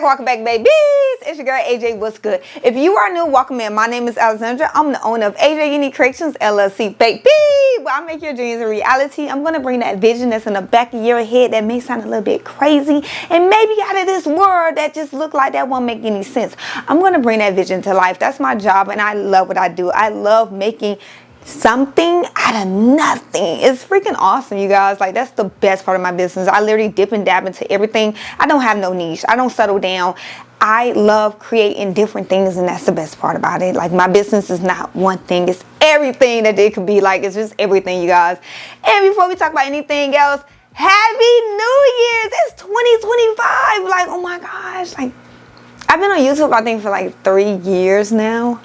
welcome back, babies. It's your girl AJ. What's good? If you are new, welcome in. My name is Alexandra. I'm the owner of AJ Unique Creations LLC, baby. Where I make your dreams a reality. I'm gonna bring that vision that's in the back of your head that may sound a little bit crazy and maybe out of this world that just look like that won't make any sense. I'm gonna bring that vision to life. That's my job, and I love what I do. I love making something out of nothing. It's freaking awesome, you guys. Like, that's the best part of my business. I literally dip and dab into everything. I don't have no niche. I don't settle down. I love creating different things, and that's the best part about it. Like, my business is not one thing. It's everything that it could be. Like, it's just everything, you guys. And before we talk about anything else, Happy New Year's. It's 2025. Like, oh my gosh. Like, I've been on YouTube, I think, for like 3 years now.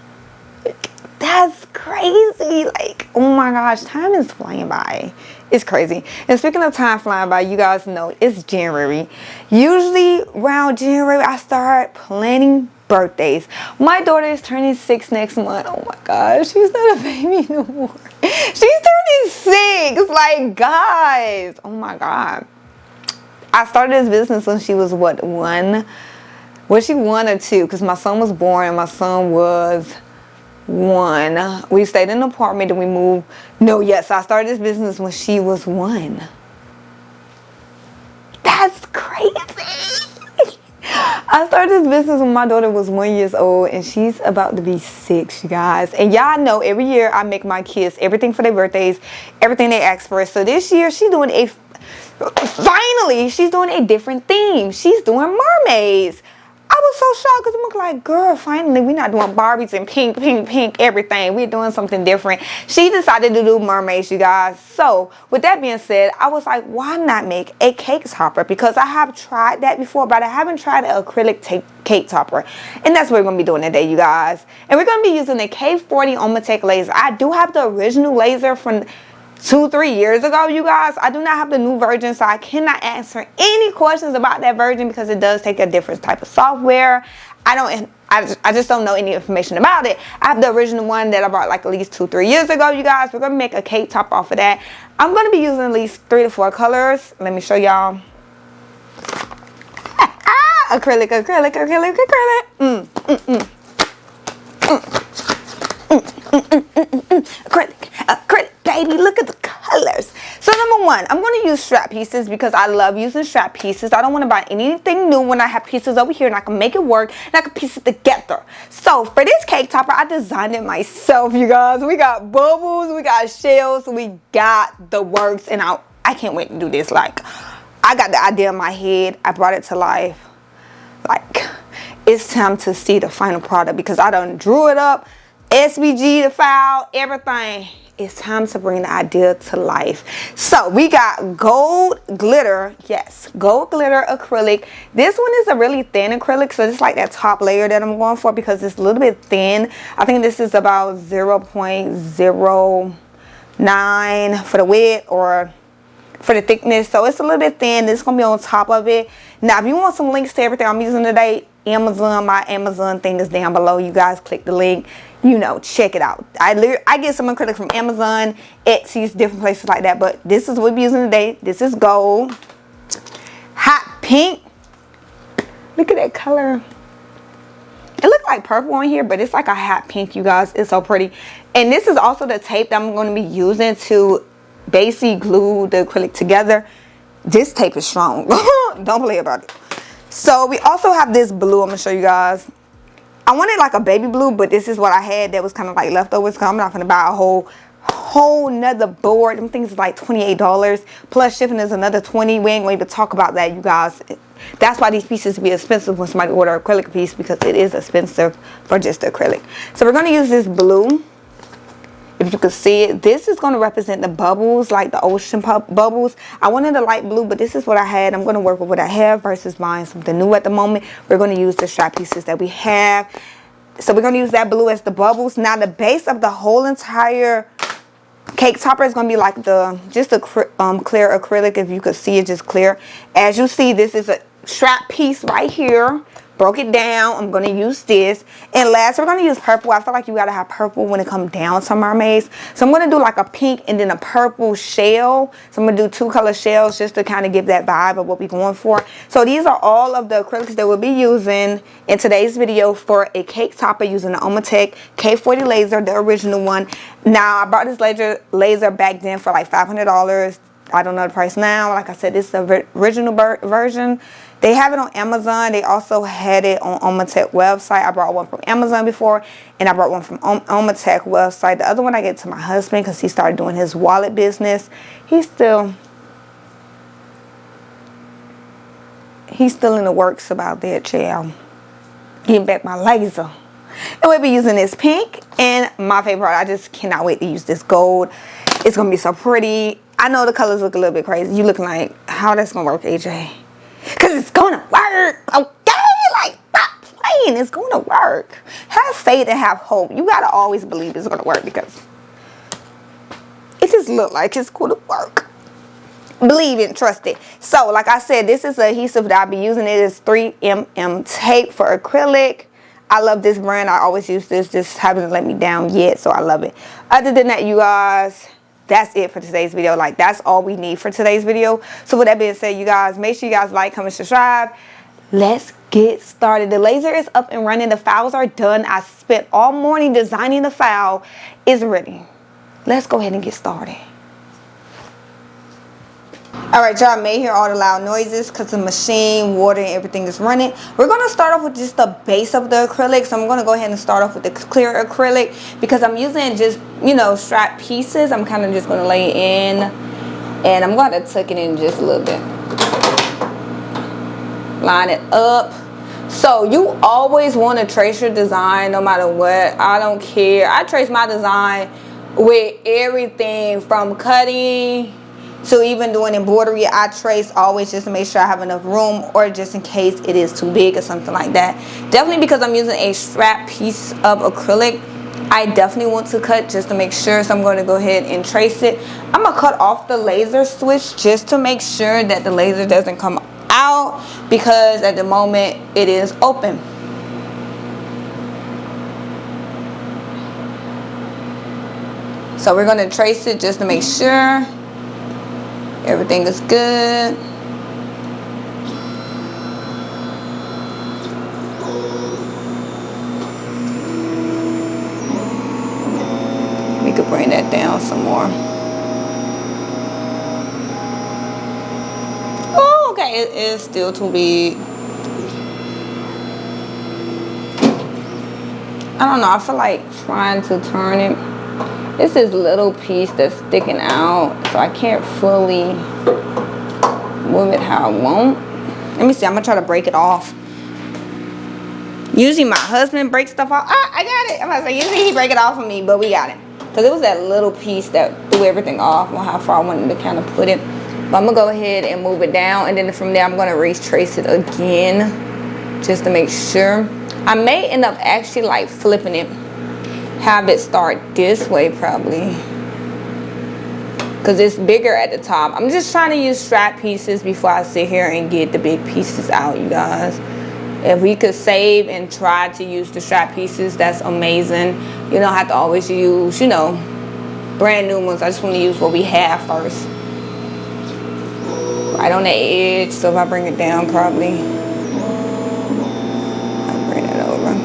That's crazy. Like, oh my gosh, time is flying by. It's crazy. And speaking of time flying by, you guys know it's January. Usually around January, I start planning birthdays. My daughter is turning 6 next month. Oh my gosh, she's not a baby no more. She's turning 6. Like, guys, oh my God. I started this business when she was, what, 1? Was she 1 or 2? Because my son was born and my son was 1. We stayed in an apartment and we moved. Yes, I started this business when she was 1. That's crazy. I started this business when my daughter was 1 year old and she's about to be 6, you guys. And y'all know every year I make my kids everything for their birthdays, everything they ask for. So this year she's doing she's doing a different theme. She's doing mermaids. I was so shocked because I'm like, girl, finally, we're not doing Barbies and pink, pink, pink, everything. We're doing something different. She decided to do mermaids, you guys. So with that being said, I was like, why not make a cake topper? Because I have tried that before, but I haven't tried an acrylic cake topper. And that's what we're going to be doing today, you guys. And we're going to be using the K40 Omtech laser. I do have the original laser from 2-3 years ago, you guys. I do not have the new version, so I cannot answer any questions about that version because it does take a different type of software. I just don't know any information about it. I have the original one that I bought like at least 2-3 years ago, you guys. We're gonna make a cake top off of that. I'm gonna be using at least 3 to 4 colors. Let me show y'all. Acrylic, acrylic, acrylic, acrylic. Acrylic, acrylic, baby, look at the colors. So number 1, I'm going to use strap pieces because I love using strap pieces. I don't want to buy anything new when I have pieces over here and I can make it work and I can piece it together. So for this cake topper, I designed it myself, you guys. We got bubbles, we got shells, we got the works, and I can't wait to do this. Like, I got the idea in my head, I brought it to life. Like, it's time to see the final product because I done drew it up, SVG, the file, everything. It's time to bring the idea to life. So we got gold glitter. Yes, gold glitter acrylic. This one is a really thin acrylic, so it's like that top layer that I'm going for because it's a little bit thin. I think this is about 0.09 for the width or for the thickness. So it's a little bit thin. This is going to be on top of it. Now, if you want some links to everything I'm using today, Amazon, my Amazon thing is down below. You guys click the link, you know, check it out. I get some acrylic from Amazon, Etsy's, different places like that, but this is what we're using today. This is gold, hot pink. Look at that color. It looks like purple on here, but it's like a hot pink, you guys. It's so pretty. And this is also the tape that I'm going to be using to basically glue the acrylic together. This tape is strong. Don't play about it. So we also have this blue. I'm gonna show you guys. I wanted like a baby blue, but this is what I had that was kind of like leftovers. I'm not gonna buy a whole nother board. Them things is like $28 plus shipping is another 20. We ain't going to talk about that, you guys. That's why these pieces be expensive when somebody order an acrylic piece, because it is expensive for just the acrylic. So we're gonna use this blue. If you can see it, this is going to represent the bubbles, like the ocean bubbles. I wanted a light blue, but this is what I had. I'm going to work with what I have versus buying something new at the moment. We're going to use the strap pieces that we have. So we're going to use that blue as the bubbles. Now the base of the whole entire cake topper is going to be like just a clear acrylic. If you could see it, just clear. As you see, this is a strap piece right here. broke it down. I'm going to use this. And last, we're going to use purple. I feel like you got to have purple when it comes down to mermaids. So I'm going to do like a pink and then a purple shell. So I'm going to do 2 color shells just to kind of give that vibe of what we're going for. So these are all of the acrylics that we'll be using in today's video for a cake topper using the Omtech K40 laser, the original one. Now, I bought this laser back then for like $500. I don't know the price now. Like I said, this is the original version. They have it on Amazon. They also had it on Omtech website. I brought one from Amazon before, and I brought one from Omtech website. The other one I gave to my husband because he started doing his wallet business. He's still in the works about that, child. Getting back my laser. And we'll be using this pink and my favorite part. I just cannot wait to use this gold. It's going to be so pretty. I know the colors look a little bit crazy. You looking like, how that's going to work, AJ? Because it's going to work, okay? Like, stop playing. It's going to work. Have faith and have hope. You got to always believe it's going to work because it just look like it's going to work. Believe it, trust it. So, like I said, this is the adhesive that I'll be using. It is 3mm tape for acrylic. I love this brand. I always use this. Just haven't let me down yet, so I love it. Other than that, you guys, that's it for today's video. Like, that's all we need for today's video. So with that being said, you guys, make sure you guys like, comment, subscribe. Let's get started. The laser is up and running. The files are done. I spent all morning designing the file. It's ready. Let's go ahead and get started. Alright, y'all, may hear all the loud noises because the machine, water, and everything is running. We're going to start off with just the base of the acrylic. So I'm going to go ahead and start off with the clear acrylic because I'm using just, you know, strap pieces. I'm kind of just going to lay in, and I'm going to tuck it in just a little bit. Line it up. So you always want to trace your design no matter what. I don't care. I trace my design with everything from cutting to even doing embroidery. I trace always just to make sure I have enough room, or just in case it is too big or something like that. Definitely because I'm using a strap piece of acrylic, I definitely want to cut just to make sure. So I'm going to go ahead and trace it. I'm going to cut off the laser switch just to make sure that the laser doesn't come out, because at the moment it is open. So we're going to trace it just to make sure everything is good. We could bring that down some more. Oh, okay, it is still too big. I don't know, I feel like trying to turn it. This is a little piece that's sticking out, so I can't fully move it how I want. Let me see, I'm gonna try to break it off. Usually my husband breaks stuff off. Ah, I got it. I'm gonna say, usually he break it off for me, but we got it. Because it was that little piece that threw everything off on how far I wanted to kind of put it. But I'm gonna go ahead and move it down, and then from there I'm gonna retrace it again just to make sure. I may end up actually like flipping it. Have it start this way probably, because it's bigger at the top. I'm just trying to use strap pieces before I sit here and get the big pieces out, you guys. If we could save and try to use the strap pieces, that's amazing. You don't have to always use, you know, brand new ones. I just want to use what we have first. Right on the edge, so if I bring it down probably, I'll bring it over.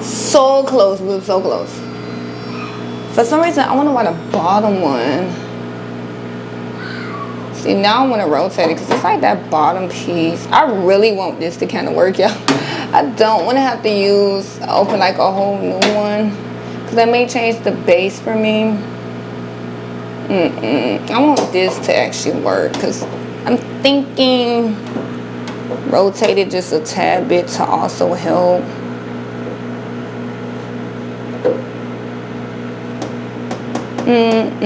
So close, Luke, so close. For some reason, I want to wear the bottom one. See, now I want to rotate it because it's like that bottom piece. I really want this to kind of work, y'all. I don't want to have to open like a whole new one, because that may change the base for me. I want this to actually work, because I'm thinking rotate it just a tad bit to also help. I'm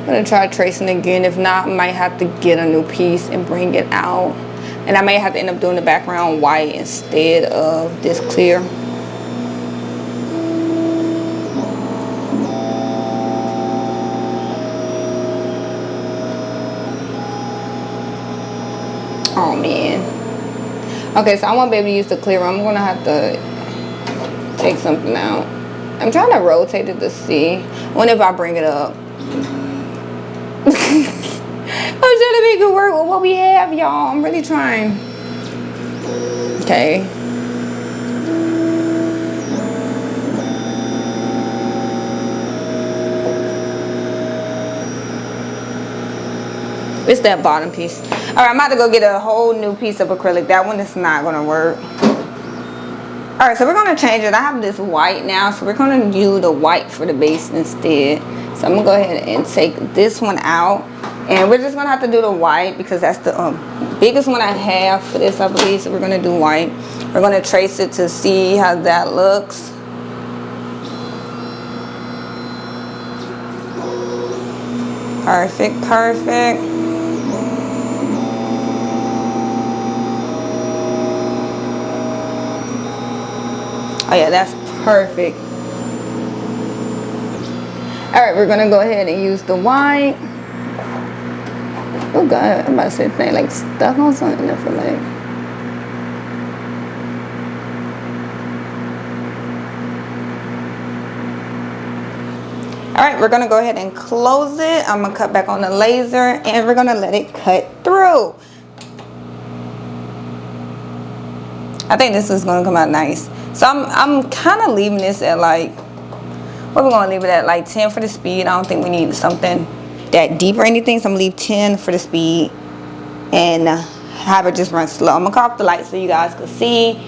gonna try tracing again. If not, I might have to get a new piece and bring it out, and I may have to end up doing the background white instead of this clear. Oh man. Okay, so I won't be able to use the clear. I'm gonna have to take something out. I'm trying to rotate it to see. I wonder if I bring it up. I'm trying to make it work with what we have, y'all. I'm really trying. Okay. It's that bottom piece. All right, I'm about to go get a whole new piece of acrylic. That one is not gonna work. All right, so we're gonna change it. I have this white now, so we're gonna use the white for the base instead. So I'm gonna go ahead and take this one out, and we're just gonna have to do the white because that's the biggest one I have for this, I believe. So we're gonna do white. We're gonna trace it to see how that looks. Perfect, perfect. Oh yeah, that's perfect. All right, we're gonna go ahead and use the white. Oh God, I'm about to say thing like stuck on something. I feel like. All right, we're gonna go ahead and close it. I'm gonna cut back on the laser, and we're gonna let it cut through. I think this is gonna come out nice. So I'm kind of leaving this at like, what we're gonna leave it at like 10 for the speed. I don't think we need something that deep or anything, so I'm gonna leave 10 for the speed and have it just run slow. I'm gonna cut off the light so you guys can see.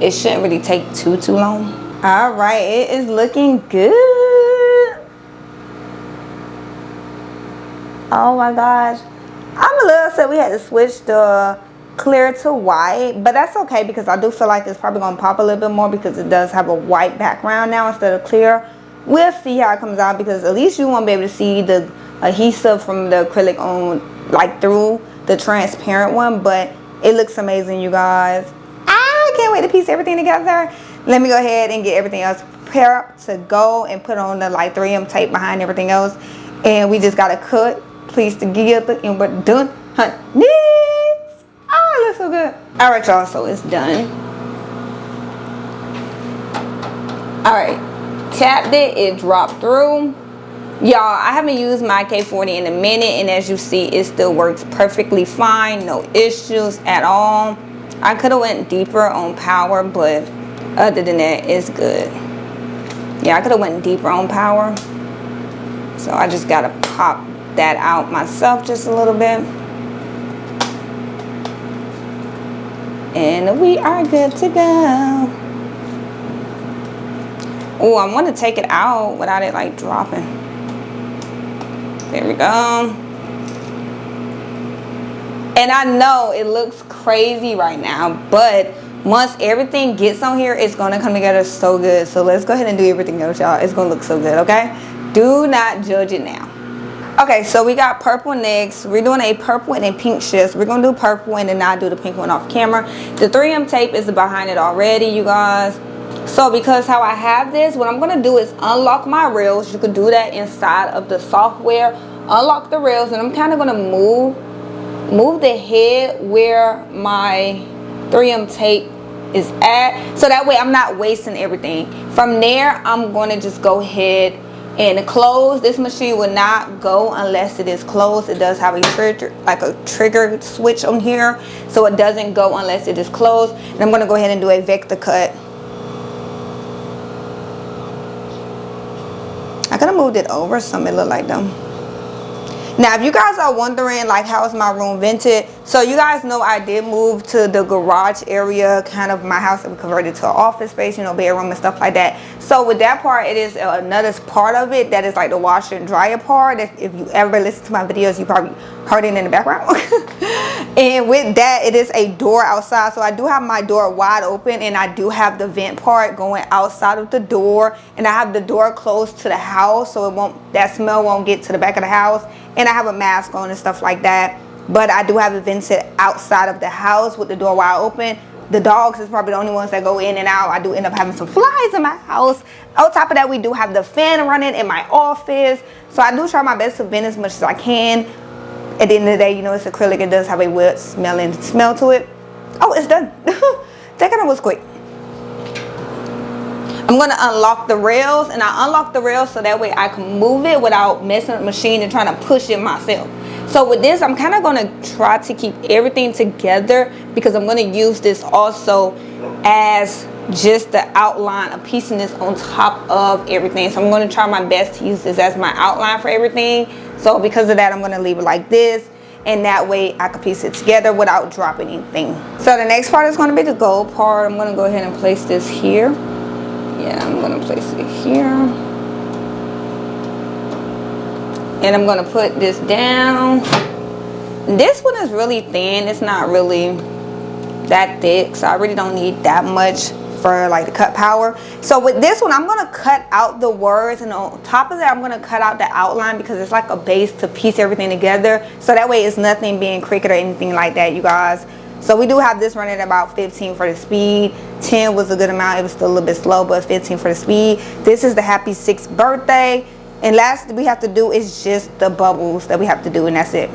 It shouldn't really take too long. All right, it is looking good. Oh my gosh, I'm a little upset we had to switch the clear to white, but that's okay because I do feel like it's probably gonna pop a little bit more because it does have a white background now instead of clear. We'll see how it comes out because at least you won't be able to see the adhesive from the acrylic on like through the transparent one, but it looks amazing, you guys. I can't wait to piece everything together. Let me go ahead and get everything else prepared to go and put on the like 3M tape behind everything else, and we just gotta cut piece together and we're done, honey. Oh, it looks so good. All right, y'all, so it's done. All right, tapped it, it dropped through. Y'all, I haven't used my K40 in a minute, and as you see, it still works perfectly fine, no issues at all. I could have went deeper on power, but other than that, it's good. Yeah, I could have went deeper on power. So I just gotta pop that out myself just a little bit. And we are good to go. Oh, I want to take it out without it like dropping. There we go. And I know it looks crazy right now, but once everything gets on here, it's going to come together so good. So let's go ahead and do everything else, y'all. It's going to look so good, okay? Do not judge it now. Okay, so we got purple next. We're doing a purple and a pink shift. We're going to do purple and then I'll do the pink one off camera. The 3M tape is behind it already, you guys. So because how I have this, what I'm going to do is unlock my rails. You can do that inside of the software. Unlock the rails, and I'm kind of going to move the head where my 3M tape is at. So that way I'm not wasting everything. From there, I'm going to just go ahead and close. This machine will not go unless it is closed. It does have a trigger, like a trigger switch on here, so it doesn't go unless it is closed. And I'm going to go ahead and do a vector cut. I could have moved it over some it looked like them. Now, if you guys are wondering, like, how is my room vented? So you guys know I did move to the garage area, kind of my house that we converted to an office space, you know, bedroom and stuff like that. So with that part, it is another part of it that is like the washer and dryer part. If you ever listen to my videos, you probably heard it in the background. And with that, it is a door outside. So I do have my door wide open, and I do have the vent part going outside of the door, and I have the door closed to the house, so it won't, that smell won't get to the back of the house. And I have a mask on and stuff like that. But I do have it vented outside of the house with the door wide open. The dogs is probably the only ones that go in and out. I do end up having some flies in my house. On top of that, we do have the fan running in my office. So I do try my best to vent as much as I can. At the end of the day, you know, it's acrylic. It does have a weird smell to it. Oh, it's done. That kind of was quick. I'm going to unlock the rails, and I unlock the rails so that way I can move it without messing up the machine and trying to push it myself. So with this, I'm kind of going to try to keep everything together because I'm going to use this also as just the outline of piecing this on top of everything. So I'm going to try my best to use this as my outline for everything. So because of that, I'm going to leave it like this, and that way I can piece it together without dropping anything. So the next part is going to be the gold part. I'm going to go ahead and place this here. Yeah, I'm going to place it here. And I'm going to put this down. This one is really thin. It's not really that thick, so I really don't need that much for like the cut power. So with this one, I'm going to cut out the words, and on top of that, I'm going to cut out the outline because it's like a base to piece everything together. So that way it's nothing being crooked or anything like that, you guys. So we do have this running at about 15 for the speed. 10 was a good amount. It was still a little bit slow, but 15 for the speed. This is the happy 6th birthday. And last we have to do is just the bubbles that we have to do, and that's it.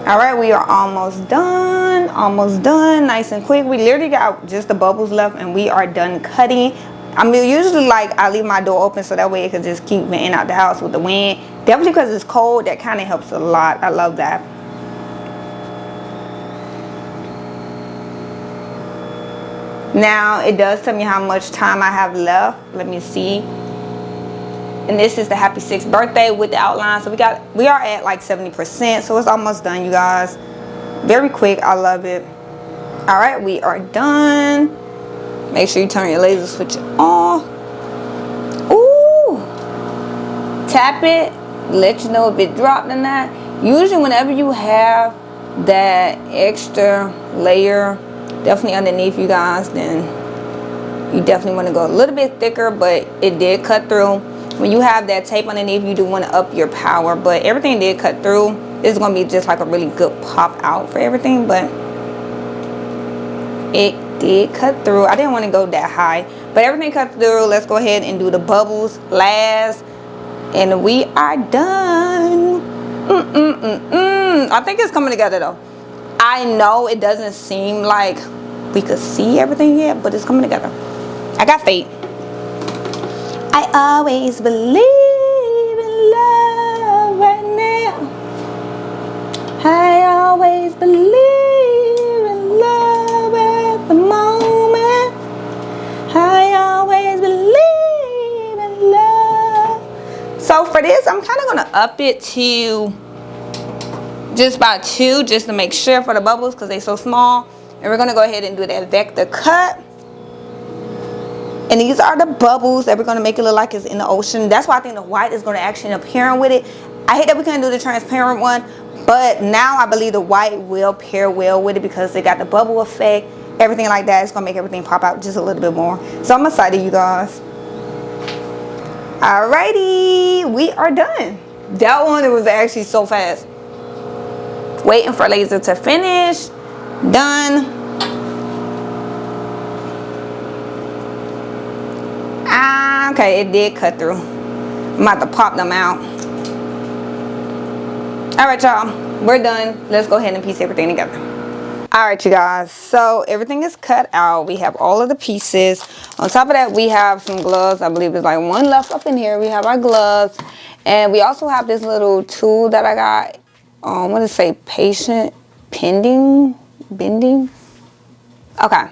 All right, we are almost done, nice and quick. We literally got just the bubbles left and we are done cutting. I mean, usually like I leave my door open so that way it can just keep venting out the house with the wind. Definitely because it's cold, that kind of helps a lot. I love that. Now it does tell me how much time I have left. Let me see. And this is the happy 6th birthday with the outline. So we are at like 70%. So it's almost done, you guys. Very quick. I love it. All right, we are done. Make sure you turn your laser switch on. Ooh. Tap it. Let you know if it dropped or not. Usually whenever you have that extra layer definitely underneath, you guys, then you definitely want to go a little bit thicker, but it did cut through. When you have that tape underneath, you do want to up your power, but everything did cut through. This is going to be just like a really good pop out for everything, but it did cut through. I didn't want to go that high, but everything cut through. Let's go ahead and do the bubbles last, and we are done. I think it's coming together though. I know it doesn't seem like we could see everything yet, but it's coming together. I got faith. I always believe in love right now. I always believe in love at the moment. I always believe in love. So for this, I'm kind of going to up it to just about 2, just to make sure for the bubbles because they're so small. And we're going to go ahead and do that vector cut. And these are the bubbles that we're going to make it look like it's in the ocean. That's why I think the white is going to actually end up pairing with it. I hate that we couldn't do the transparent one, but now I believe the white will pair well with it because they got the bubble effect, everything like that. It's going to make everything pop out just a little bit more. So I'm excited, you guys. Alrighty, we are done. That one, it was actually so fast. Waiting for laser to finish. Done. Okay, it did cut through. I'm about to pop them out. All right, y'all, we're done. Let's go ahead and piece everything together. All right, you guys, so everything is cut out. We have all of the pieces. On top of that, we have some gloves. I believe there's like one left up in here. We have our gloves, and we also have this little tool that I got. What does it say? Patient bending. Okay.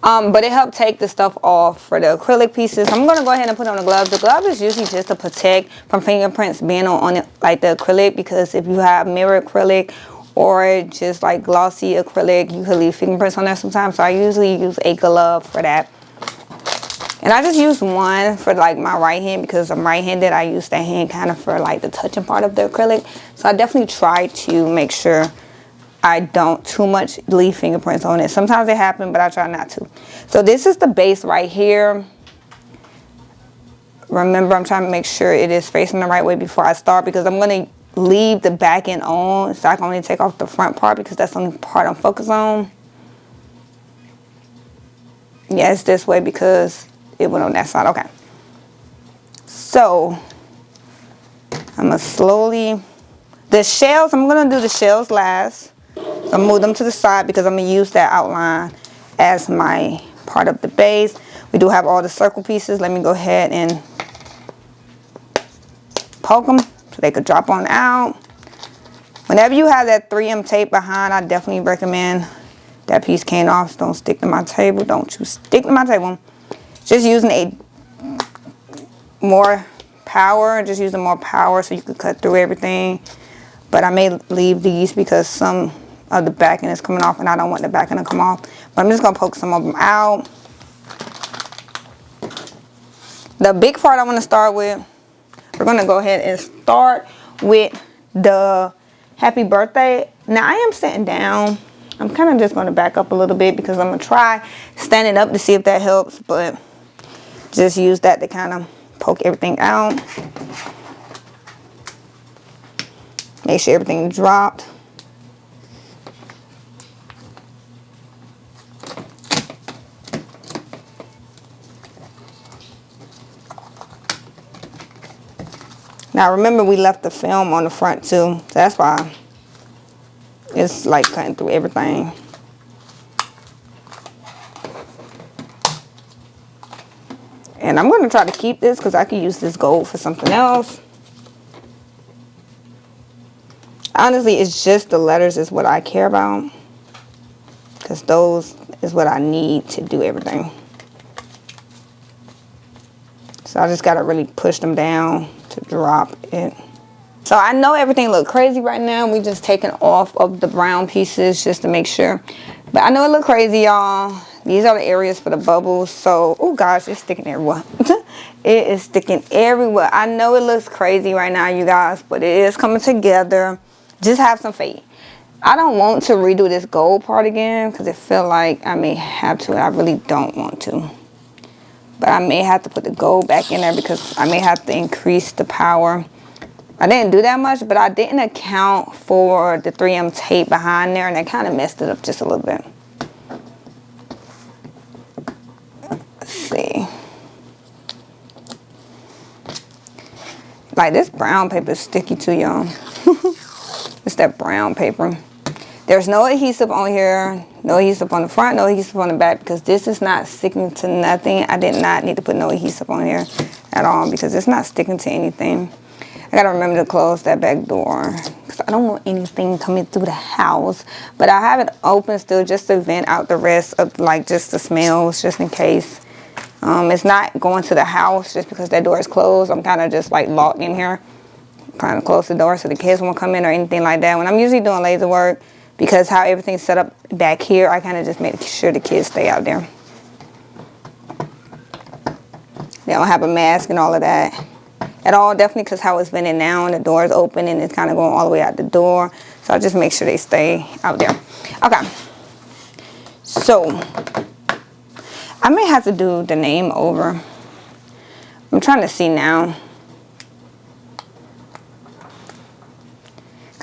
But it helped take the stuff off for the acrylic pieces. I'm going to go ahead and put on the gloves. The glove is usually just to protect from fingerprints being on it, like the acrylic, because if you have mirror acrylic or just like glossy acrylic, you can leave fingerprints on there sometimes. So I usually use a glove for that. And I just use one for like my right hand because I'm right-handed. I use that hand kind of for like the touching part of the acrylic. So I definitely try to make sure I don't too much leave fingerprints on it. Sometimes they happen, but I try not to. So this is the base right here. Remember, I'm trying to make sure it is facing the right way before I start, because I'm going to leave the back end on, so I can only take off the front part because that's the only part I'm focused on. Yeah, it's this way because it went on that side. Okay. So I'm going to slowly, the shells, I'm going to do the shells last. So I'm move them to the side because I'm going to use that outline as my part of the base. We do have all the circle pieces. Let me go ahead and poke them so they could drop on out. Whenever you have that 3M tape behind, I definitely recommend that piece came off. Don't stick to my table. Don't you stick to my table. Just using a more power. Just using more power so you can cut through everything. But I may leave these because some of the back end is coming off and I don't want the back end to come off. But I'm just going to poke some of them out. The big part I want to start with, we're going to go ahead and start with the happy birthday. Now I am sitting down. I'm kind of just going to back up a little bit because I'm going to try standing up to see if that helps. But just use that to kind of poke everything out. Make sure everything dropped. Now remember, we left the film on the front too. So that's why it's like cutting through everything. And I'm going to try to keep this because I can use this gold for something else. Honestly, it's just the letters is what I care about, because those is what I need to do everything. So I just got to really push them down to drop it. So I know everything look crazy right now. We just taking off of the brown pieces just to make sure. But I know it look crazy, y'all. These are the areas for the bubbles. So, oh gosh, it's sticking everywhere. It is sticking everywhere. I know it looks crazy right now, you guys, but it is coming together. Just have some faith. I don't want to redo this gold part again because I feel like I may have to. I really don't want to. But I may have to put the gold back in there because I may have to increase the power. I didn't do that much, but I didn't account for the 3M tape behind there, and that kind of messed it up just a little bit. Let's see. Like, this brown paper is sticky too, y'all. It's that brown paper. There's no adhesive on here, no adhesive on the front, no adhesive on the back, because this is not sticking to nothing. I did not need to put no adhesive on here at all because it's not sticking to anything. I gotta remember to close that back door because I don't want anything coming through the house. But I have it open still just to vent out the rest of like just the smells, just in case. It's not going to the house just because that door is closed. I'm kind of just like locked in here. Kind of close the door so the kids won't come in or anything like that. When I'm usually doing laser work, because how everything's set up back here, I kind of just make sure the kids stay out there. They don't have a mask and all of that at all, definitely, because how it's vented now and the door is open and it's kind of going all the way out the door. So I just make sure they stay out there. Okay. So I may have to do the name over. I'm trying to see now.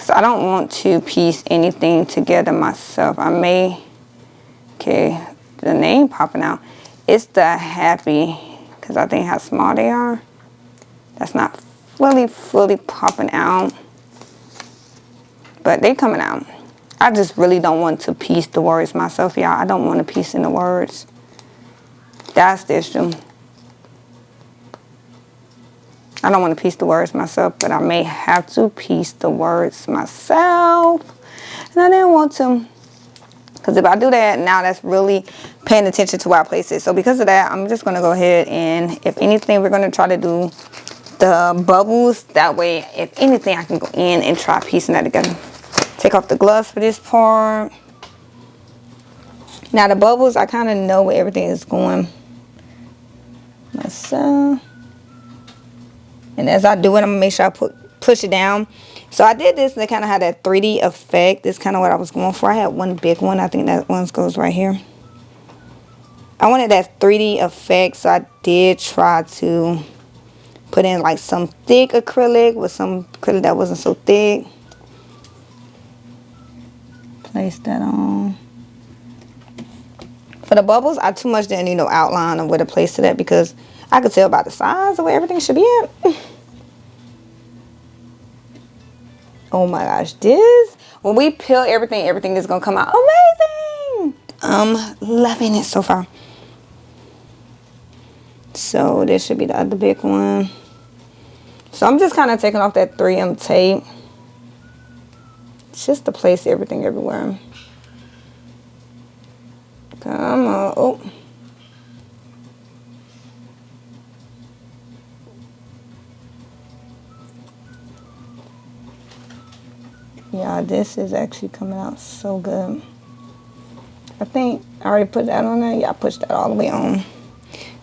I don't want to piece anything together myself. I may, okay, the name popping out. It's the happy, because I think how small they are. That's not fully popping out. but they coming out. I just really don't want to piece the words myself, y'all. I don't want to piece in the words. That's the issue. I don't want to piece the words myself, but I may have to piece the words myself. And I didn't want to. Because if I do that, now that's really paying attention to where I place it. So because of that, I'm just going to go ahead and, if anything, we're going to try to do the bubbles. That way, if anything, I can go in and try piecing that together. Take off the gloves for this part. Now the bubbles, I kind of know where everything is going myself. And as I do it, I'm gonna make sure I push it down. So I did this and it kind of had that 3D effect. That's kind of what I was going for. I had one big one. I think that one goes right here. I wanted that 3D effect, so I did try to put in like some thick acrylic with some acrylic that wasn't so thick. Place that on. For the bubbles, I too much didn't need no outline of where to place it at because I could tell by the size of where everything should be at. Oh my gosh, this, when we peel everything, everything is gonna come out amazing. I'm loving it so far. So this should be the other big one. So I'm just kind of taking off that 3M tape just to place everything everywhere. Come on. Oh. Yeah, this is actually coming out so good. I think I already put that on there. Yeah, I pushed that all the way on.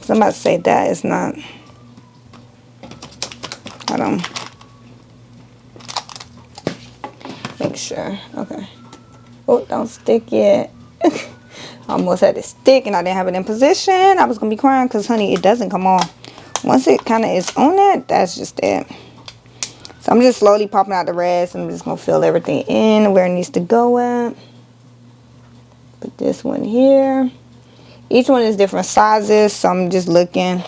So I'm about to say that is not. Hold on. Make sure. Okay. Oh, don't stick yet. I almost had it stick and I didn't have it in position. I was going to be crying because, honey, it doesn't come off. Once it kind of is on that, that's just it. So I'm just slowly popping out the rest. And I'm just going to fill everything in where it needs to go at. Put this one here. Each one is different sizes. So I'm just looking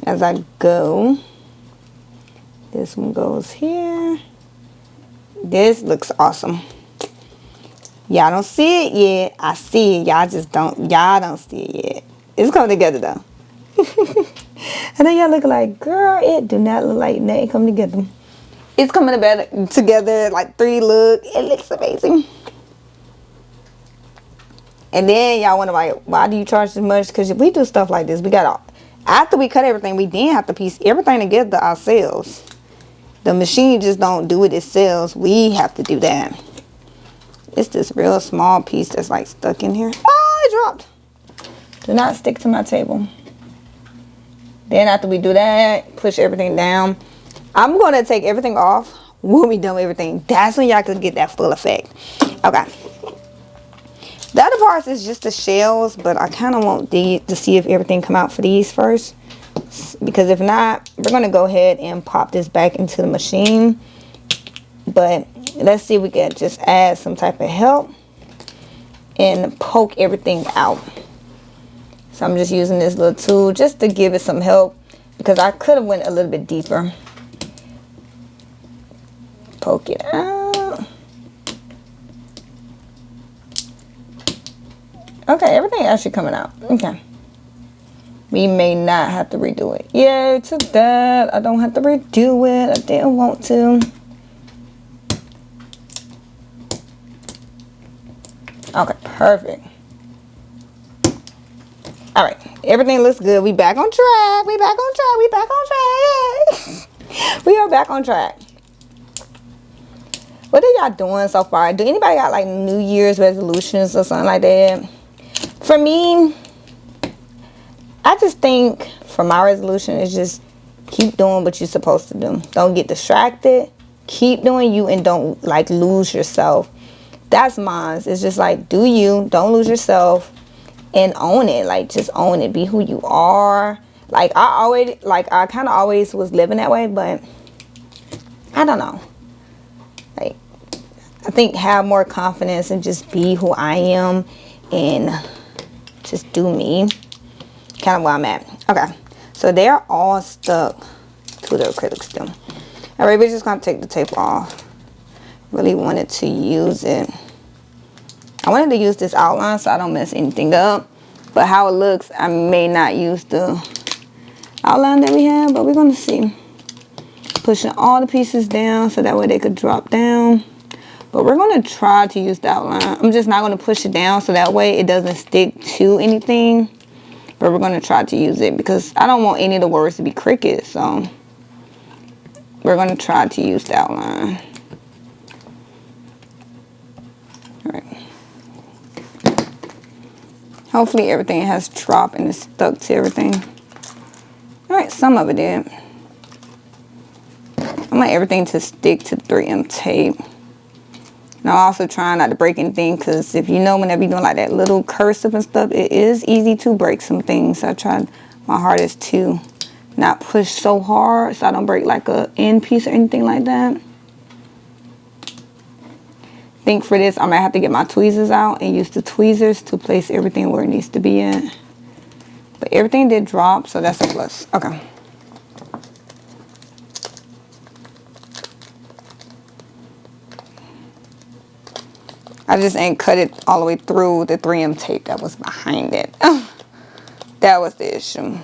as I go. This one goes here. This looks awesome. Y'all don't see it yet. I see it. Y'all don't see it yet. It's coming together though. And then y'all look like, girl, it do not look like nothing coming together. It's coming together like 3 look. It looks amazing. And then y'all wonder why do you charge so much? Because if we do stuff like this, we got after we cut everything, we then have to piece everything together ourselves. The machine just don't do it itself. We have to do that. It's this real small piece that's like stuck in here. Oh, it dropped. Do not stick to my table. Then after we do that, push everything down. I'm going to take everything off when we done with everything. That's when y'all can get that full effect. Okay. The other parts is just the shells, but I kind of want to see if everything come out for these first. Because if not, we're going to go ahead and pop this back into the machine. But let's see if we can just add some type of help and poke everything out. So I'm just using this little tool just to give it some help because I could have went a little bit deeper. Poke it out. Okay, everything actually coming out. Okay. We may not have to redo it. Yay to that. I don't have to redo it. I didn't want to. Okay, perfect. All right, everything looks good. We back on track. We back on track. We back on track. We are back on track. What are y'all doing so far? Do anybody got like New Year's resolutions or something like that? For me, I just think for my resolution is just keep doing what you're supposed to do. Don't get distracted. Keep doing you and don't like lose yourself. That's mine. It's just like do you. Don't lose yourself and own it. Like just own it. Be who you are. Like I kind of always was living that way, but I don't know. Like I think have more confidence and just be who I am and just do me. Kind of where I'm at. Okay, so they're all stuck to the acrylic still. All right, we're just gonna take the tape off Really wanted to use it. I wanted to use this outline so I don't mess anything up. But how it looks, I may not use the outline that we have, but we're gonna see. Pushing all the pieces down so that way they could drop down. But we're gonna try to use the outline. I'm just not gonna push it down so that way it doesn't stick to anything. But we're gonna try to use it because I don't want any of the words to be cricket. So we're gonna try to use the outline. All right. Hopefully everything has dropped and it's stuck to everything. All right, some of it did. I want everything to stick to 3M tape. And I'm also trying not to break anything because if you know, whenever you're doing like that little cursive and stuff, it is easy to break some things. So I tried my hardest to not push so hard so I don't break like a end piece or anything like that. I think for this, I'm gonna have to get my tweezers out and use the tweezers to place everything where it needs to be at. But everything did drop, so that's a plus. Okay. I just ain't cut it all the way through the 3M tape that was behind it. That was the issue.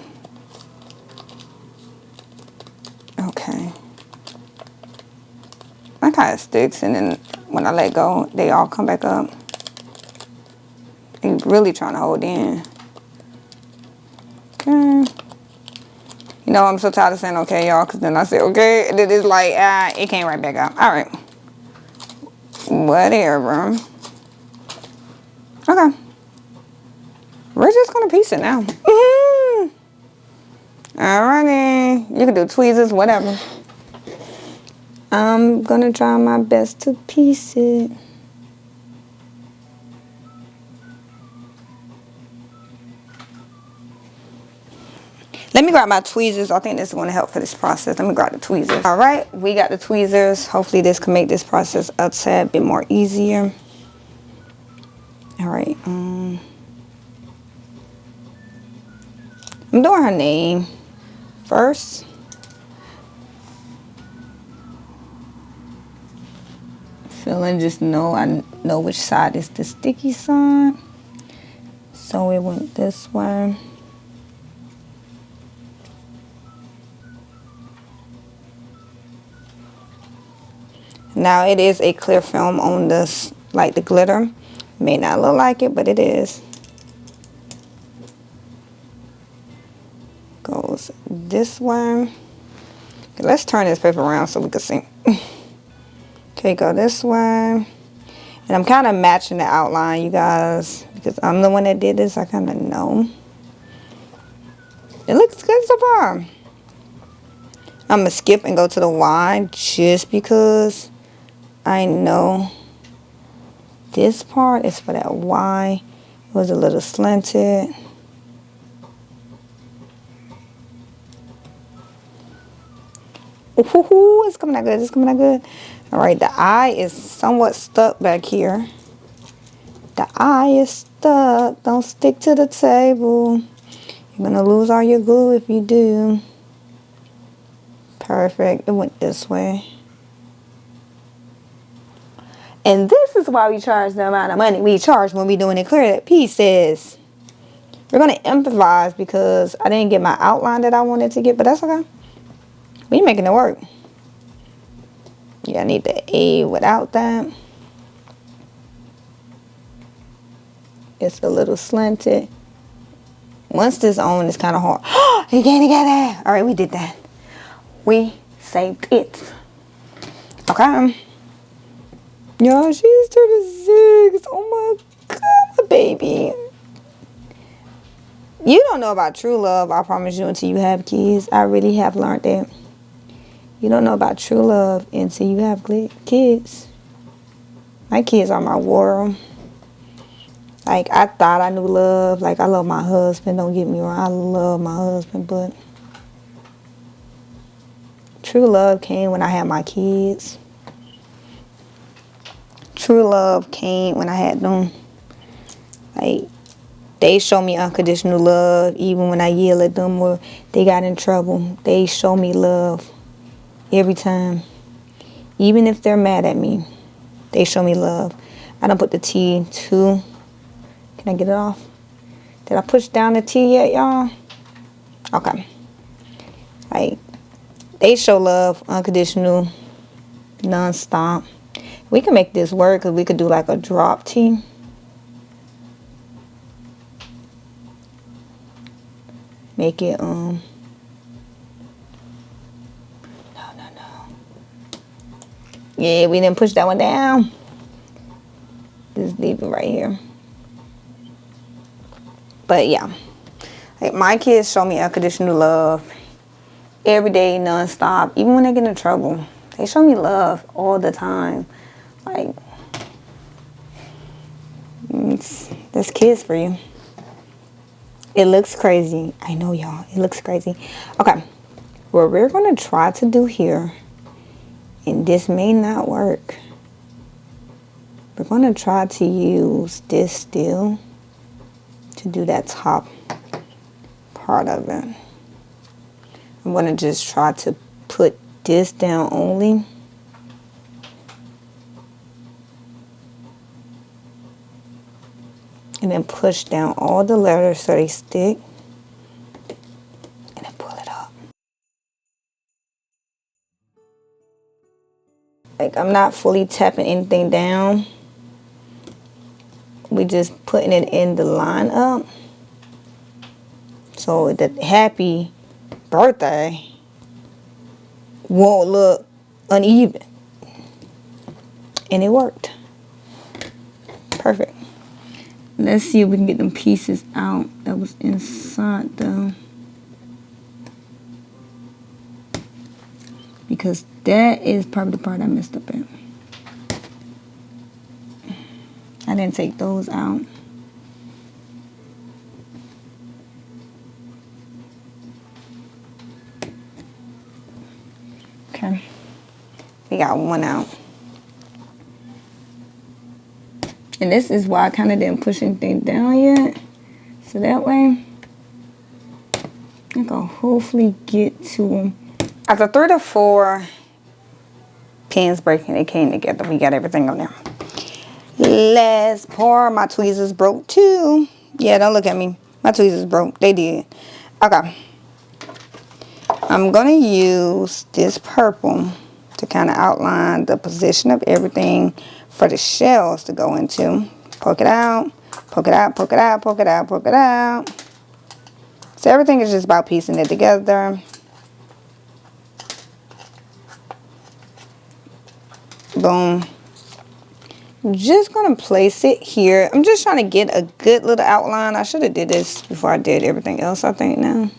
Okay. That kind of sticks, and then when I let go, they all come back up. I'm really trying to hold in. Okay. You know, I'm so tired of saying okay, y'all, because then I say okay, and then it's like, it came right back out. All right. Whatever. Okay. We're just going to piece it now. Alrighty. You can do tweezers, whatever. I'm going to try my best to piece it. Let me grab my tweezers. I think this is going to help for this process. Let me grab the tweezers. All right, we got the tweezers. Hopefully this can make this process a tad bit more easier. All right. I'm doing her name first. Feeling, just know I know which side is the sticky side. So it went this way. Now it is a clear film on this, like the glitter. May not look like it, but it is. Goes this way. Okay, let's turn this paper around so we can see. Okay, go this way. And I'm kind of matching the outline, you guys, because I'm the one that did this. I kind of know. It looks good so far. I'm going to skip and go to the Y just because I know this part is for that Y. It was a little slanted. Ooh, it's coming out good. It's coming out good. All right, the eye is somewhat stuck back here. The eye is stuck. Don't stick to the table. You're going to lose all your glue if you do. Perfect. It went this way. And this is why we charge the amount of money we charge when we doing acrylic pieces. We're going to improvise because I didn't get my outline that I wanted to get, but that's okay. We making it work. Yeah, I need the A without that. It's a little slanted. Once this on, it's kind of hard. You can't get that. All right, we did that. We saved it. Okay. Y'all, she's 36. Oh my God, baby. You don't know about true love, I promise you, until you have kids. I really have learned that. You don't know about true love until you have kids. My kids are my world. Like, I thought I knew love. Like, I love my husband. Don't get me wrong. I love my husband. But true love came when I had my kids. True love came when I had them. Like, they show me unconditional love. Even when I yell at them or they got in trouble. They show me love every time. Even if they're mad at me. They show me love. I don't put the T too. Can I get it off? Did I push down the T yet, y'all? Okay. Like, they show love, unconditional, non-stop. We can make this work because we could do like a drop T. Make it, no. Yeah, we didn't push that one down. Just leave it right here. But yeah, like my kids show me unconditional love every day, non-stop. Even when they get in trouble, they show me love all the time. Like, there's kids for you. It looks crazy. I know, y'all. It looks crazy. Okay, what we're going to try to do here, and this may not work. We're going to try to use this still to do that top part of it. I'm going to just try to put this down only. And then push down all the letters so they stick. And then pull it up. Like, I'm not fully tapping anything down. We just putting it in the line up. So the happy birthday won't look uneven. And it worked. Perfect. Let's see if we can get them pieces out that was inside though. Because that is probably the part I messed up at. I didn't take those out. Okay. We got one out. And this is why I kind of didn't push anything down yet. So that way, I can hopefully get to them. After 3 to 4 pins breaking, it came together. We got everything on there. Let's pour. My tweezers broke too. Yeah, don't look at me. My tweezers broke. They did. Okay. I'm going to use this purple to kind of outline the position of everything for the shells to go into. Poke it out, poke it out, poke it out, poke it out, poke it out. So everything is just about piecing it together. Boom. I'm just going to place it here. I'm just trying to get a good little outline. I should have did this before I did everything else, I think now.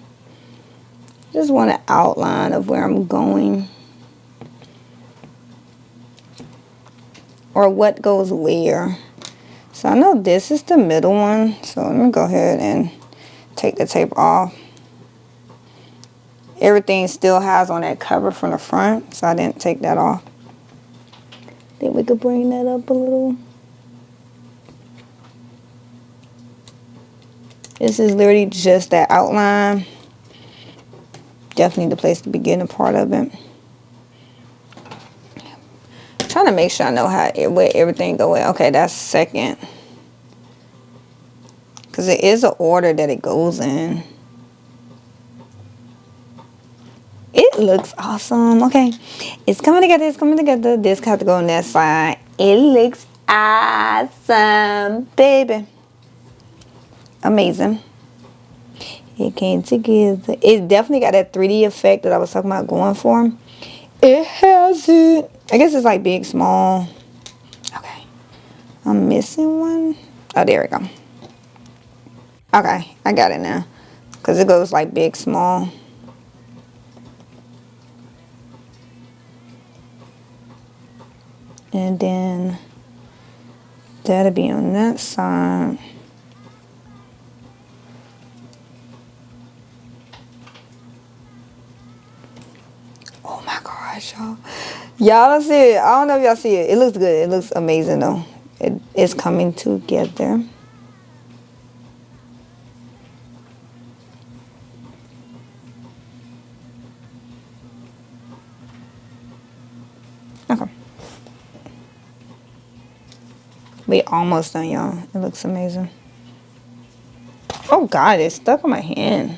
Just want an outline of where I'm going. Or what goes where. So I know this is the middle one. So let me go ahead and take the tape off. Everything still has on that cover from the front. So I didn't take that off. Then we could bring that up a little. This is literally just that outline. Definitely the place to begin the part of it. I'm trying to make sure I know where everything goes. Okay, that's second. Because it is an order that it goes in. It looks awesome. Okay, it's coming together. It's coming together. This has to go on that side. It looks awesome, baby. Amazing. It came together. It definitely got that 3D effect that I was talking about going for. It has it. I guess it's like big, small. Okay. I'm missing one. Oh, there we go. Okay, I got it now. Because it goes like big, small. And then that'll be on that side. Oh my gosh, y'all. Y'all don't see it. I don't know if y'all see it. It looks good. It looks amazing though. It's coming together. Okay. We almost done, y'all. It looks amazing. Oh God, it's stuck on my hand.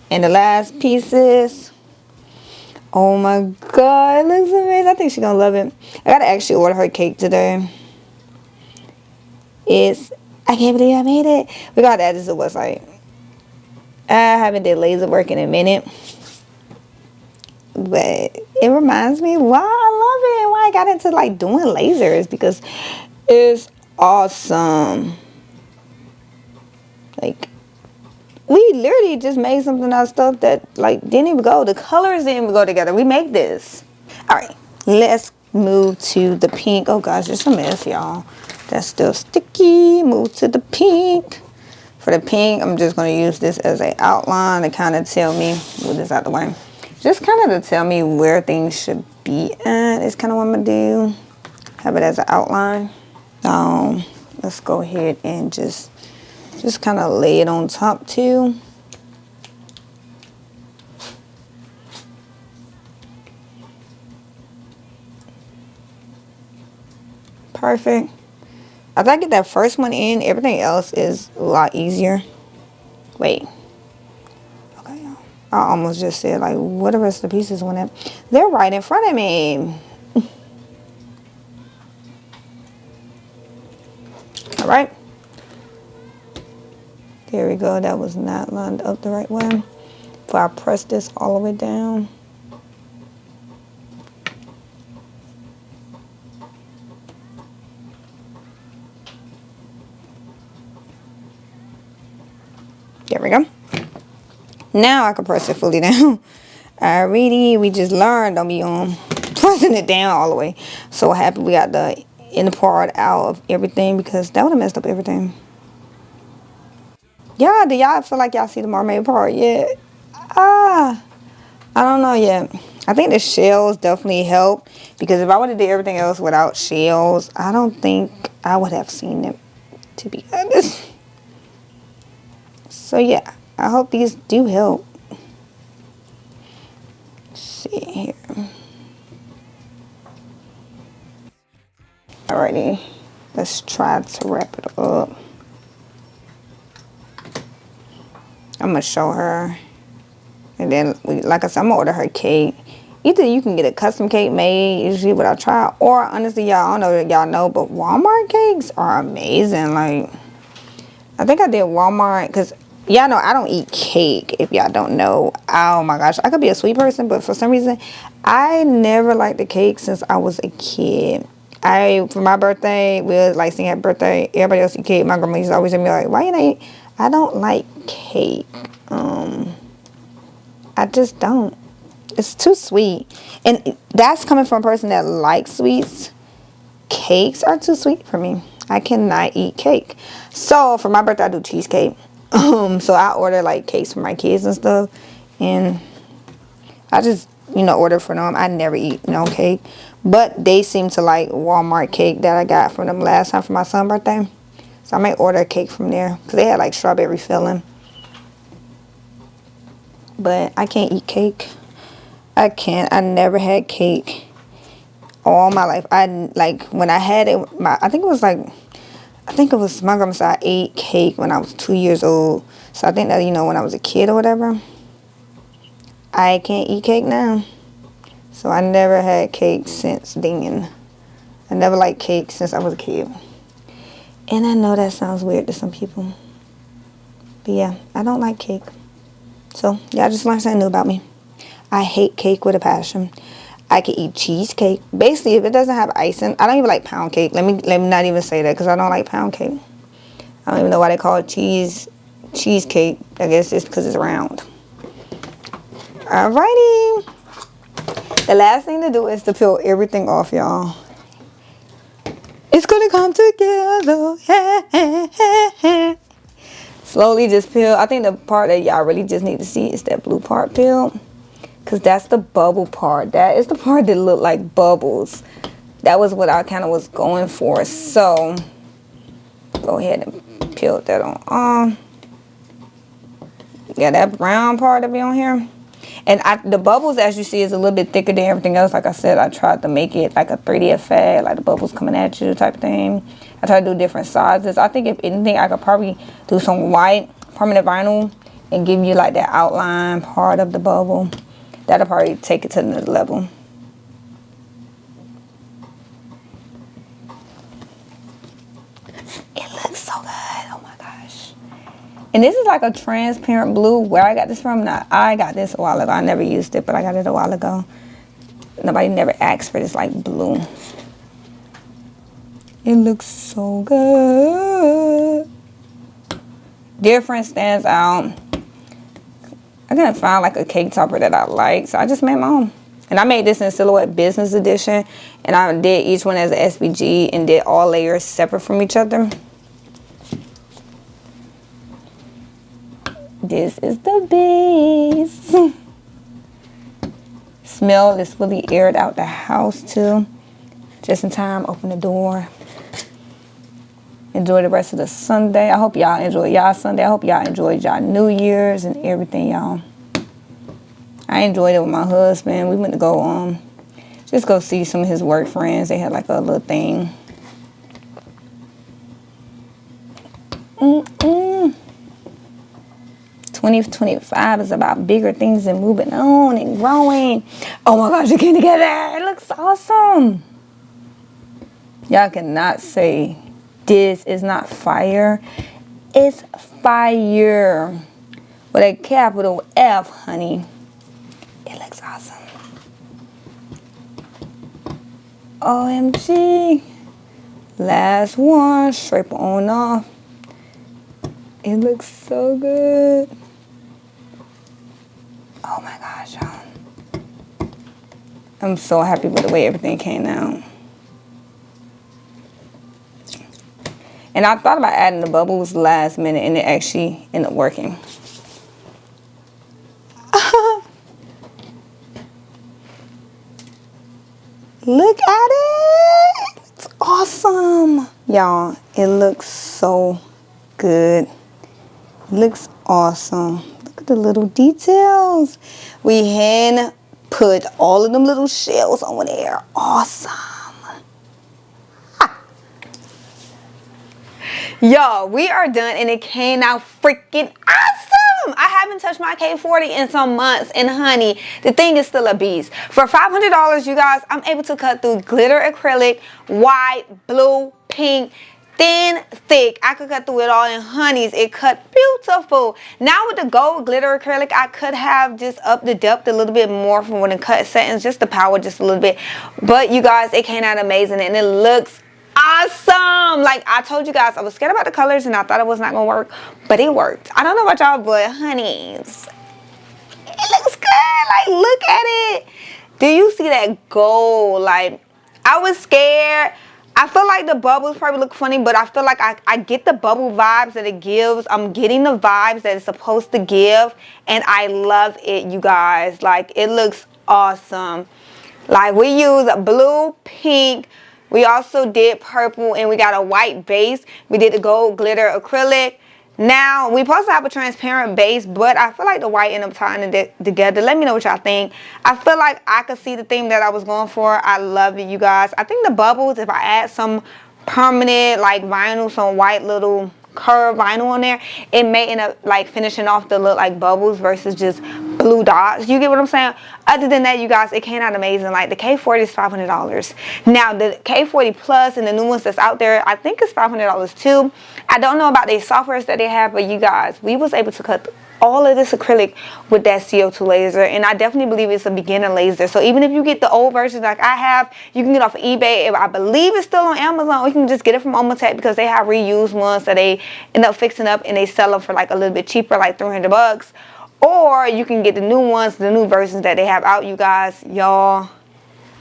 And the last pieces. Oh my God, it looks amazing. I think she's gonna love it. I gotta actually order her cake today. I can't believe I made it. We gotta add this to the website. I haven't did laser work in a minute. But it reminds me why I love it. Why I got into like doing lasers. Because it's awesome. Like, we literally just made something out of stuff that like didn't even go. The colors didn't even go together. We make this. Alright, let's move to the pink. Oh gosh, it's a mess, y'all. That's still sticky. Move to the pink. For the pink, I'm just going to use this as an outline to kind of tell me, move this out the way. Just kind of to tell me where things should be at. Is kind of what I'm going to do. Have it as an outline. Let's go ahead and just kind of lay it on top too. Perfect. After I get that first one in, everything else is a lot easier. Wait. Okay, y'all. I almost just said, like, what the rest of the pieces went at? They're right in front of me. All right. There we go. That was not lined up the right way. If I press this all the way down. There we go. Now I can press it fully down. Alrighty, we just learned, don't be pressing it down all the way. So happy we got the inner part out of everything because that would have messed up everything. Yeah, do y'all feel like y'all see the mermaid part yet? I don't know yet. I think the shells definitely help because if I would have did everything else without shells, I don't think I would have seen it, to be honest. So yeah, I hope these do help. Let's see here. Alrighty, let's try to wrap it up. I'm gonna show her, and then like I said, I'm gonna order her cake. Either you can get a custom cake made, usually what I try, or honestly, y'all, I don't know that y'all know, but Walmart cakes are amazing. Like, I think I did Walmart because y'all know I don't eat cake. If y'all don't know, oh my gosh, I could be a sweet person, but for some reason, I never liked the cake since I was a kid. For my birthday, we was like singing happy birthday. Everybody else eat cake. My grandma used to always tell me like, why you not eat? I don't like cake. I just don't. It's too sweet. And that's coming from a person that likes sweets. Cakes are too sweet for me. I cannot eat cake. So for my birthday, I do cheesecake. So I order like cakes for my kids and stuff. And I just, order for them. I never eat no cake. But they seem to like Walmart cake that I got from them last time for my son's birthday. So I might order a cake from there. Because they had like strawberry filling. But I can't eat cake. I can't. I never had cake all my life. When I had it, I think it was my grandma said I ate cake when I was 2 years old. So I think that, when I was a kid or whatever. I can't eat cake now. So I never had cake since then. I never liked cake since I was a kid. And I know that sounds weird to some people. But yeah, I don't like cake. So y'all just learned something new about me. I hate cake with a passion. I can eat cheesecake. Basically, if it doesn't have icing, I don't even like pound cake. Let me not even say that because I don't like pound cake. I don't even know why they call it cheesecake. I guess it's because it's round. Alrighty. The last thing to do is to peel everything off, y'all. It's gonna come together. Slowly just peel. I think the part that y'all really just need to see is that blue part peeled. Because that's the bubble part. That is the part that looked like bubbles. That was what I kind of was going for. So, go ahead and peel that on. Yeah, that brown part to be on here. And the bubbles, as you see, is a little bit thicker than everything else. Like I said, I tried to make it like a 3D effect, like the bubbles coming at you type of thing. I tried to do different sizes. I think if anything, I could probably do some white permanent vinyl and give you like that outline part of the bubble. That'll probably take it to another level. It looks so good. Oh my gosh. And this is like a transparent blue. Where I got this from? Now, I got this a while ago. I never used it, but I got it a while ago. Nobody never asked for this like blue. It looks so good. Different, stands out. I couldn't find like a cake topper that I like, so I just made my own. And I made this in Silhouette Business Edition, and I did each one as an SVG and did all layers separate from each other. This is the base. Smell is fully aired out the house too. Just in time, open the door. Enjoy the rest of the Sunday. I hope y'all enjoy y'all Sunday. I hope y'all enjoyed y'all New Year's and everything, y'all. I enjoyed it with my husband. We went to go just go see some of his work friends. They had like a little thing. 2025 is about bigger things and moving on and growing. Oh my gosh, it came together. It looks awesome. Y'all cannot say this is not fire. It's fire with a capital F, honey. It looks awesome. OMG. Last one, straight on off. It looks so good. Oh my gosh, y'all. I'm so happy with the way everything came out. And I thought about adding the bubbles last minute, and it actually ended up working. Look at it. It's awesome. Y'all, it looks so good. It looks awesome. Look at the little details. We hand put all of them little shells on there. Awesome. Y'all, we are done, and it came out freaking awesome. I haven't touched my K40 in some months, and honey, the thing is still a beast. For $500, you guys, I'm able to cut through glitter acrylic, white, blue, pink, thin, thick. I could cut through it all, and honeys, it cut beautiful. Now with the gold glitter acrylic, I could have just upped the depth a little bit more from when it cut settings, just the power just a little bit. But you guys, it came out amazing, and it looks awesome. Like I told you guys, I was scared about the colors and I thought it was not gonna work, but it worked. I don't know about y'all, but honeys, it looks good. Like, look at it. Do you see that gold? Like, I was scared. I feel like the bubbles probably look funny, but I feel like I get the bubble vibes that it gives. I'm getting the vibes that it's supposed to give, and I love it, you guys. Like, it looks awesome. Like, we use blue, pink, we also did purple, and we got a white base. We did the gold glitter acrylic. Now, we supposed to have a transparent base, but I feel like the white ended up tying it together. Let me know what y'all think. I feel like I could see the theme that I was going for. I love it, you guys. I think the bubbles, if I add some permanent, like vinyl, some white little curved vinyl on there, it may end up like finishing off the look like bubbles versus just blue dots. You get what I'm saying? Other than that, you guys, it came out amazing. Like, the K40 is $500. Now the K40 Plus and the new ones that's out there, I think it's $500 too. I don't know about the softwares that they have, but you guys, we was able to cut all of this acrylic with that CO2 laser, and I definitely believe it's a beginner laser. So even if you get the old version like I have, you can get off of eBay. I believe it's still on Amazon, or you can just get it from Omtech, because they have reused ones that they end up fixing up and they sell them for like a little bit cheaper, like $300. Or you can get the new ones, the new versions that they have out, you guys. Y'all,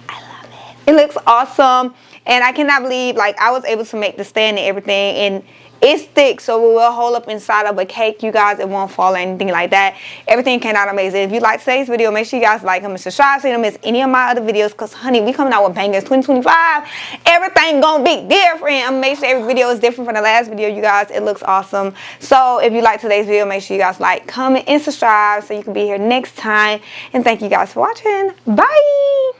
I love it. It looks awesome, and I cannot believe, like, I was able to make the stand and everything, and It's thick, so it will hold up inside of a cake, you guys. It won't fall or anything like that. Everything came out amazing. If you like today's video, make sure you guys like, comment, subscribe so you don't miss any of my other videos, because honey, we coming out with bangers 2025. Everything gonna be different. I'm gonna make sure every video is different from the last video, you guys. It looks awesome. So if you like today's video, make sure you guys like, comment, and subscribe so you can be here next time. And thank you guys for watching. Bye.